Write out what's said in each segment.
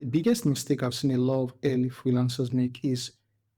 biggest mistake I've seen a lot of early freelancers make is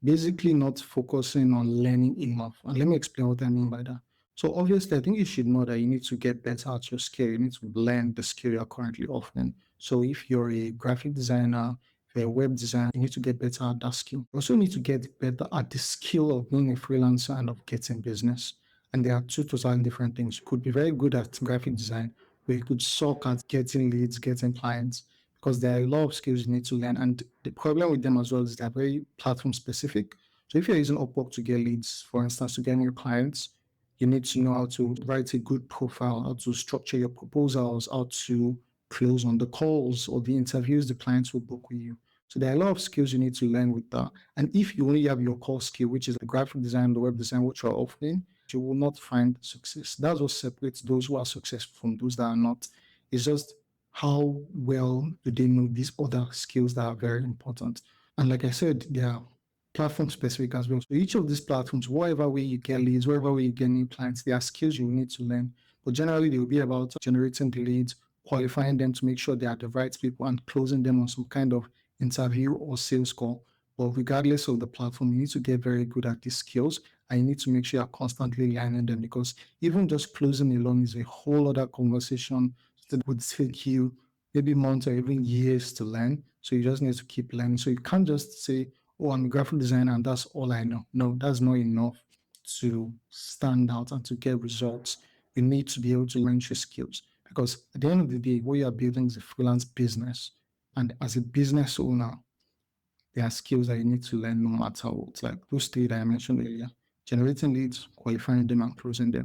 basically not focusing on learning enough. And let me explain what I mean by that. So obviously, I think you should know that you need to get better at your skill. You need to learn the skill you're currently offering. So if you're a graphic designer, if you're a web designer, you need to get better at that skill. You also need to get better at the skill of being a freelancer and of getting business. And there are two totally different things. You could be very good at graphic design, but you could suck at getting leads, getting clients, because there are a lot of skills you need to learn. And the problem with them as well is they're very platform specific. So if you're using Upwork to get leads, for instance, to get new clients, you need to know how to write a good profile, how to structure your proposals, how to close on the calls or the interviews the clients will book with you. So there are a lot of skills you need to learn with that. And if you only have your core skill, which is the graphic design, the web design, which you're offering, you will not find success. That's what separates those who are successful from those that are not. It's just how well do they know these other skills that are very important. And like I said, they are platform specific as well. So each of these platforms, whatever way you get leads, wherever way you get new clients, there are skills you need to learn. But generally, they will be about generating the leads, qualifying them to make sure they are the right people, and closing them on some kind of interview or sales call. But regardless of the platform, you need to get very good at these skills, and you need to make sure you're constantly learning them, because even just closing alone is a whole other conversation that would take you maybe months or even years to learn. So you just need to keep learning. So you can't just say, oh, I'm a graphic designer and that's all I know. No, that's not enough to stand out and to get results. You need to be able to learn your skills, because at the end of the day, what you are building is a freelance business. And as a business owner, there are skills that you need to learn no matter what. Like those three that I mentioned earlier: generating leads, qualifying them, and closing them.